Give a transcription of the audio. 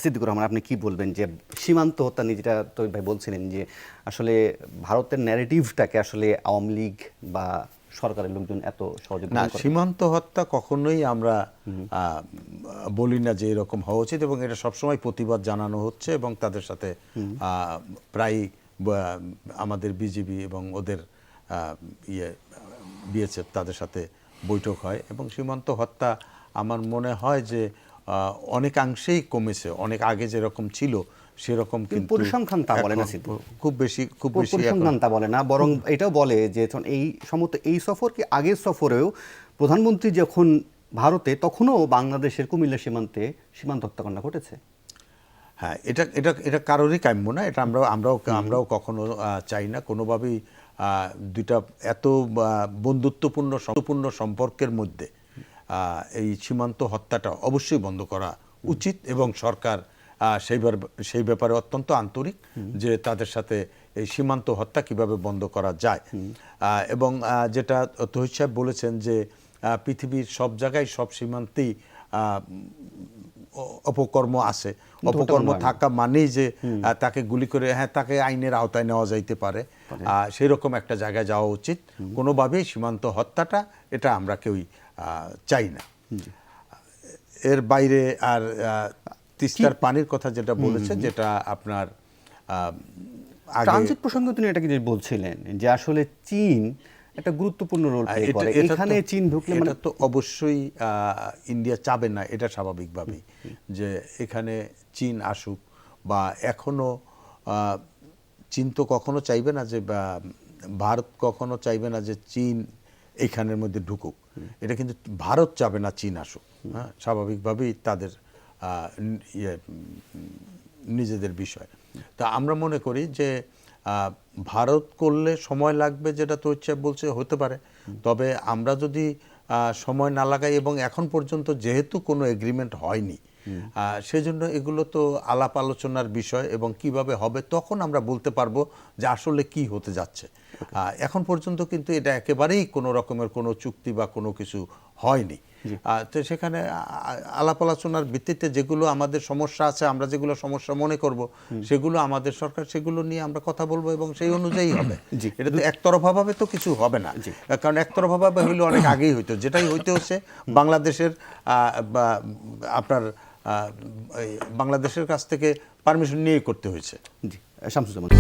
সিদ্দিকুর রহমান, আপনি কি বলবেন যে সীমান্ত হত্যা নিয়ে যেটা তৈরি ভাই বলছিলেন যে আসলে ভারতের ন্যারেটিভটাকে আসলে আওয়ামী লীগ বা সরকারের লোকজন এত সহজে না, গ্রহণ করে? সীমান্ত হত্যা কখনোই আমরা বলি না যে এরকম হওয়া উচিত, এবং এটা সবসময় প্রতিবাদ জানানো হচ্ছে এবং তাদের সাথে প্রায় আমাদের বিজিবি এবং ওদের বিএসএফ তাদের সাথে বৈঠক হয়, এবং সীমান্ত হত্যা আমার মনে হয় যে অনেকাংশেই কমেছে। অনেক আগে যেরকম ছিল সেরকম কিন্তু পরিসংখ্যান তা বলে না, খুব বেশি পরিসংখ্যান তা বলে না, বরং এটাও বলে যে এই সফর কি আগের সফরেও প্রধানমন্ত্রী যখন ভারতে, তখনও বাংলাদেশের কুমিল্লা সীমান্তে সীমান্ত হত্যাকাণ্ড ঘটেছে। হ্যাঁ, এটা এটা এটা কারোরই কাম্য না। এটা আমরাও কখনো চাই না কোনোভাবেই। দুইটা এত বন্ধুত্বপূর্ণ সম্পর্কের মধ্যে এই সীমান্ত হত্যাটা অবশ্যই বন্ধ করা উচিত, এবং সরকার সেই ব্যাপারে অত্যন্ত আন্তরিক যে তাদের সাথে এই সীমান্ত হত্যা কিভাবে বন্ধ করা যায়। এবং যেটা তহিদ সাহেব বলেছেন যে পৃথিবীর সব জায়গায় সব সীমান্তেই অপকর্ম আছে, অপকর্ম থাকা মানেই যে তাকে গুলি করে তাকে আইনের আওতায় নেওয়া যাইতে পারে, সেই রকম একটা জায়গায় যাওয়া উচিত। কোনোভাবেই সীমান্ত হত্যাটা এটা আমরা কেউই চাই না। এর বাইরে আর তিস্তার পানির কথা যেটা বলেছে, যেটা আপনার ট্রানজিট প্রসঙ্গে তিনি এটা কি বলছিলেন যে আসলে চীন একটা গুরুত্বপূর্ণ রোল প্লে করে এখানে। চীন ঢুকলে এটা তো অবশ্যই ইন্ডিয়া চাবে না, এটা স্বাভাবিকভাবেই যে এখানে চীন আসুক, বা এখনো চীন তো কখনো চাইবে না যে, ভারত কখনো চাইবে না যে চীন এখানের মধ্যে ঢুকুক। এটা কিন্তু ভারত চাবে না চীন আসুক। স্বাভাবিকভাবেই তাদের নিজেদের বিষয়। তা আমরা মনে করি যে ভারত করলে সময় লাগবে, যেটা তো ইচ্ছা বলছে হতে পারে, তবে আমরা যদি সময় না লাগাই, এবং এখন পর্যন্ত যেহেতু কোনো এগ্রিমেন্ট হয়নি, সেজন্য এগুলো তো আলাপ আলোচনার বিষয়, এবং কিভাবে হবে তখন আমরা বলতে পারবো যে আসলে কি হতে যাচ্ছে। এখন পর্যন্ত কিন্তু এটা একেবারেই কোনো রকমের কোনো চুক্তি বা কোনো কিছু হয়নি। তো সেখানে আলাপ আলোচনার ভিত্তিতে যেগুলো আমাদের সমস্যা আছে, আমরা যেগুলো সমস্যা মনে করব, সেগুলো আমাদের সরকার সেগুলো নিয়ে আমরা কথা বলবো, এবং সেই অনুযায়ী হবে। এটা তো একতরফাভাবে তো কিছু হবে না, কারণ একতরফাভাবে হইলে অনেক আগেই হইতো। যেটাই হইতে হচ্ছে বাংলাদেশের আপনার বাংলাদেশের কাছ থেকে পারমিশন নিয়ে করতে হয়েছে। জি, শামসুজ্জামান।